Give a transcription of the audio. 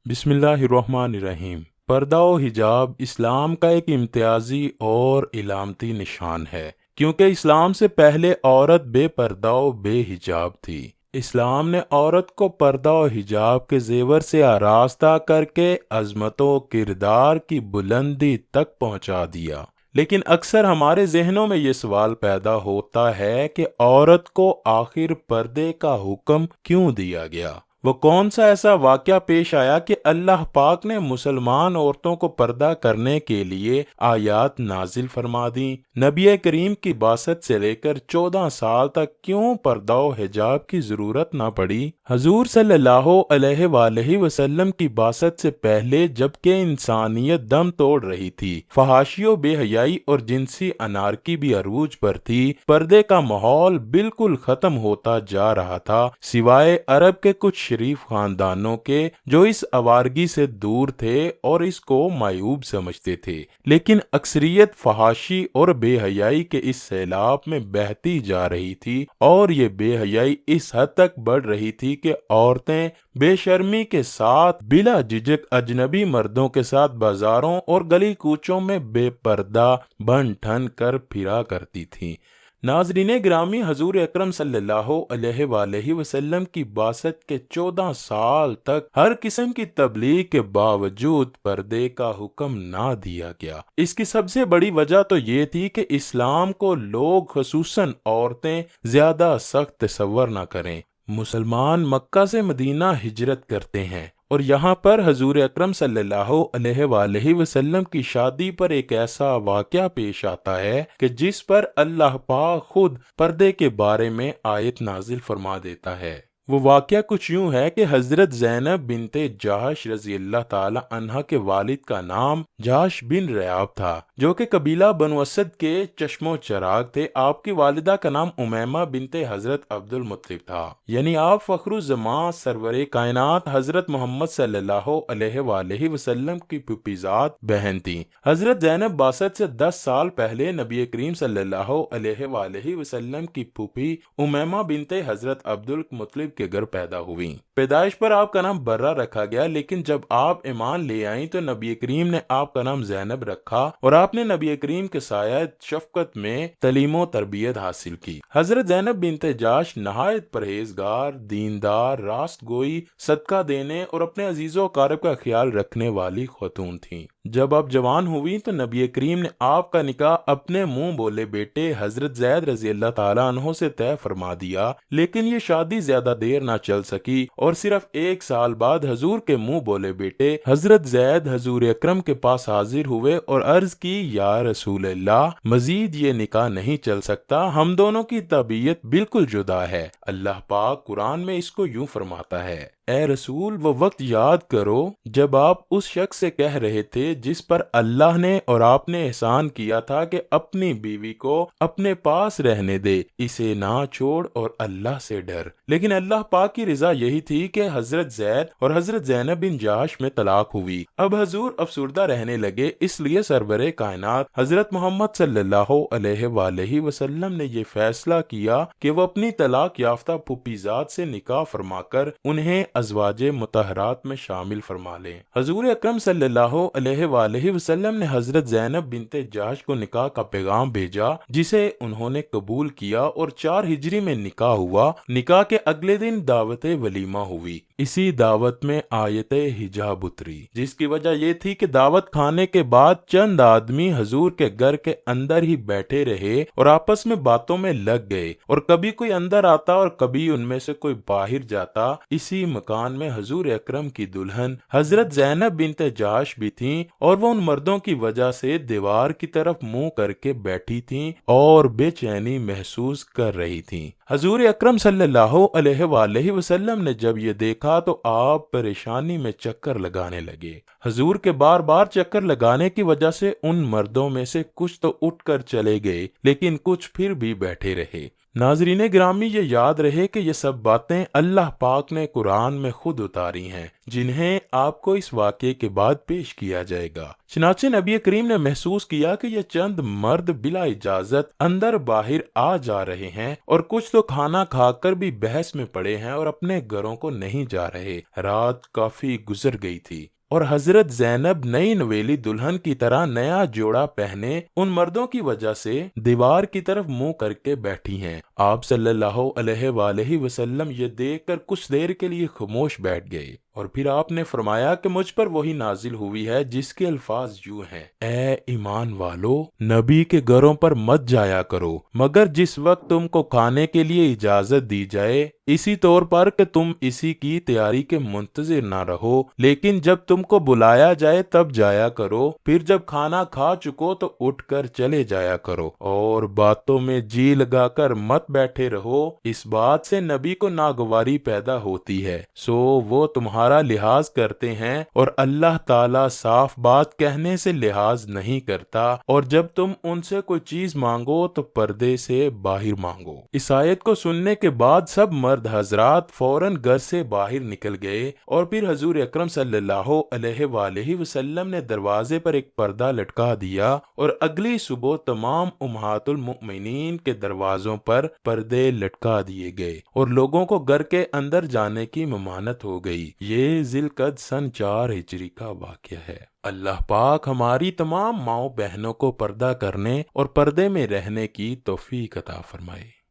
بسم اللہ الرحمن الرحیم۔ پردہ و حجاب اسلام کا ایک امتیازی اور علامتی نشان ہے، کیونکہ اسلام سے پہلے عورت بے پردہ و بے حجاب تھی۔ اسلام نے عورت کو پردہ و حجاب کے زیور سے آراستہ کر کے عظمت و کردار کی بلندی تک پہنچا دیا۔ لیکن اکثر ہمارے ذہنوں میں یہ سوال پیدا ہوتا ہے کہ عورت کو آخر پردے کا حکم کیوں دیا گیا؟ وہ کون سا ایسا واقعہ پیش آیا کہ اللہ پاک نے مسلمان عورتوں کو پردہ کرنے کے لیے آیات نازل فرما دیں؟ نبی کریم کی بعثت سے لے کر 14 سال تک کیوں پردہ و حجاب کی ضرورت نہ پڑی؟ حضور صلی اللہ علیہ وآلہ وسلم کی بعثت سے پہلے جبکہ انسانیت دم توڑ رہی تھی، فحاشی و بے حیائی اور جنسی انارکی بھی عروج پر تھی، پردے کا ماحول بالکل ختم ہوتا جا رہا تھا، سوائے عرب کے کچھ شریف خاندانوں کے جو اس آوارگی سے دور تھے اور اس کو معیوب سمجھتے تھے۔ لیکن اکثریت فحاشی اور بے حیائی کے اس سیلاب میں بہتی جا رہی تھی، اور یہ بے حیائی اس حد تک بڑھ رہی تھی کہ عورتیں بے شرمی کے ساتھ بلا جھجک اجنبی مردوں کے ساتھ بازاروں اور گلی کوچوں میں بے پردہ بن ٹھن کر پھرا کرتی تھیں۔ ناظرین گرامی، حضور اکرم صلی اللہ علیہ وآلہ وسلم کی بعثت کے 14 سال تک ہر قسم کی تبلیغ کے باوجود پردے کا حکم نہ دیا گیا۔ اس کی سب سے بڑی وجہ تو یہ تھی کہ اسلام کو لوگ خصوصاً عورتیں زیادہ سخت تصور نہ کریں۔ مسلمان مکہ سے مدینہ ہجرت کرتے ہیں اور یہاں پر حضور اکرم صلی اللہ علیہ وآلہ وسلم کی شادی پر ایک ایسا واقعہ پیش آتا ہے کہ جس پر اللہ پاک خود پردے کے بارے میں آیت نازل فرما دیتا ہے۔ وہ واقعہ کچھ یوں ہے کہ حضرت زینب بنت جہش رضی اللہ تعالی عنہا کے والد کا نام جہش بن ریاب تھا، جو کہ قبیلہ بنو اسد کے چشم و چراغ تھے۔ آپ کی والدہ کا نام امیمہ بنت حضرت عبد المطلب تھا، یعنی آپ فخر الزماں سرور کائنات حضرت محمد صلی اللہ علیہ وآلہ وسلم کی پھوپھیزاد بہن تھیں۔ حضرت زینب بعثت سے 10 سال پہلے نبی کریم صلی اللہ علیہ وآلہ وسلم کی پھوپھی امیمہ بنت حضرت عبد المطلب کے گھر پیدا ہوئیں۔ پیدائش پر آپ کا نام برہ رکھا گیا، لیکن جب آپ ایمان لے آئیں تو نبی کریم نے آپ کا نام زینب رکھا اور آپ نے نبی کریم کے سایہ شفقت میں تعلیم و تربیت حاصل کی۔ حضرت زینب بنت جہش نہایت پرہیزگار، دیندار، راست گوئی، صدقہ دینے اور اپنے عزیز و اقارب کا خیال رکھنے والی خاتون تھیں۔ جب آپ جوان ہوئی تو نبی کریم نے آپ کا نکاح اپنے منہ بولے بیٹے حضرت زید رضی اللہ تعالیٰ عنہ سے طے فرما دیا، لیکن یہ شادی زیادہ دیر نہ چل سکی اور صرف 1 سال بعد حضور کے منہ بولے بیٹے حضرت زید حضور اکرم کے پاس حاضر ہوئے اور عرض کی، یا رسول اللہ، مزید یہ نکاح نہیں چل سکتا، ہم دونوں کی طبیعت بالکل جدا ہے۔ اللہ پاک قرآن میں اس کو یوں فرماتا ہے، اے رسول، وہ وقت یاد کرو جب آپ اس شخص سے کہہ رہے تھے جس پر اللہ نے اور آپ نے احسان کیا تھا کہ اپنی بیوی کو اپنے پاس رہنے دے، اسے نہ چھوڑ اور اللہ سے ڈر۔ لیکن اللہ پاک کی رضا یہی تھی کہ حضرت زید اور حضرت زینب بن جہش میں طلاق ہوئی۔ اب حضور افسردہ رہنے لگے، اس لیے سرور کائنات حضرت محمد صلی اللہ علیہ وآلہ وسلم نے یہ فیصلہ کیا کہ وہ اپنی طلاق یافتہ پھوپھیزاد سے نکاح فرما کر انہیں ازواج مطہرات میں شامل فرما لیں۔ حضور اکرم صلی اللہ علیہ وآلہ وسلم نے حضرت زینب بنت جہش کو نکاح کا پیغام بھیجا، جسے انہوں نے قبول کیا اور 4 ہجری میں نکاح ہوا۔ نکاح کے اگلے دن دعوت ولیمہ ہوئی۔ اسی دعوت میں آیت حجاب اتری، جس کی وجہ یہ تھی کہ دعوت کھانے کے بعد چند آدمی حضور کے گھر کے اندر ہی بیٹھے رہے اور آپس میں باتوں میں لگ گئے، اور کبھی کوئی اندر آتا اور کبھی ان میں سے کوئی باہر جاتا۔ اسی مکان میں حضور اکرم کی دلہن حضرت زینب بنت جہش بھی تھیں، اور وہ ان مردوں کی وجہ سے دیوار کی طرف منہ کر کے بیٹھی تھیں اور بے چینی محسوس کر رہی تھیں۔ حضور اکرم صلی اللہ علیہ وآلہ وسلم نے جب یہ دیکھا تو آپ پریشانی میں چکر لگانے لگے۔ حضور کے بار بار چکر لگانے کی وجہ سے ان مردوں میں سے کچھ تو اٹھ کر چلے گئے، لیکن کچھ پھر بھی بیٹھے رہے۔ ناظرین گرامی، یہ یاد رہے کہ یہ سب باتیں اللہ پاک نے قرآن میں خود اتاری ہیں، جنہیں آپ کو اس واقعے کے بعد پیش کیا جائے گا۔ چنانچہ نبی کریم نے محسوس کیا کہ یہ چند مرد بلا اجازت اندر باہر آ جا رہے ہیں، اور کچھ تو کھانا کھا کر بھی بحث میں پڑے ہیں اور اپنے گھروں کو نہیں جا رہے۔ رات کافی گزر گئی تھی اور حضرت زینب نئی نویلی دلہن کی طرح نیا جوڑا پہنے ان مردوں کی وجہ سے دیوار کی طرف منہ کر کے بیٹھی ہیں۔ آپ صلی اللہ علیہ وآلہ وسلم یہ دیکھ کر کچھ دیر کے لیے خاموش بیٹھ گئے، اور پھر آپ نے فرمایا کہ مجھ پر وہی نازل ہوئی ہے جس کے الفاظ یوں ہیں: اے ایمان والو، نبی کے گھروں پر مت جایا کرو مگر جس وقت تم کو کھانے کے لیے اجازت دی جائے، اسی طور پر کہ تم اسی کی تیاری کے منتظر نہ رہو، لیکن جب تم کو بلایا جائے تب جایا کرو، پھر جب کھانا کھا چکو تو اٹھ کر چلے جایا کرو، اور باتوں میں جی لگا کر مت بیٹھے رہو، اس بات سے نبی کو ناگواری پیدا ہوتی ہے، سو وہ تمہارا لحاظ کرتے ہیں، اور اللہ تعالیٰ صاف بات کہنے سے لحاظ نہیں کرتا، اور جب تم ان سے کوئی چیز مانگو تو پردے سے باہر مانگو۔ اس آیت کو سننے کے بعد سب مرد حضرات فوراً گھر سے باہر نکل گئے، اور پھر حضور اکرم صلی اللہ علیہ وآلہ وسلم نے دروازے پر ایک پردہ لٹکا دیا، اور اگلی صبح تمام امہات المؤمنین کے دروازوں پر پردے لٹکا دیے گئے، اور لوگوں کو گھر کے اندر جانے کی ممانعت ہو گئی۔ یہ ذی القعدہ سن 4 ہجری کا واقعہ ہے۔ اللہ پاک ہماری تمام ماؤں بہنوں کو پردہ کرنے اور پردے میں رہنے کی توفیق عطا فرمائے۔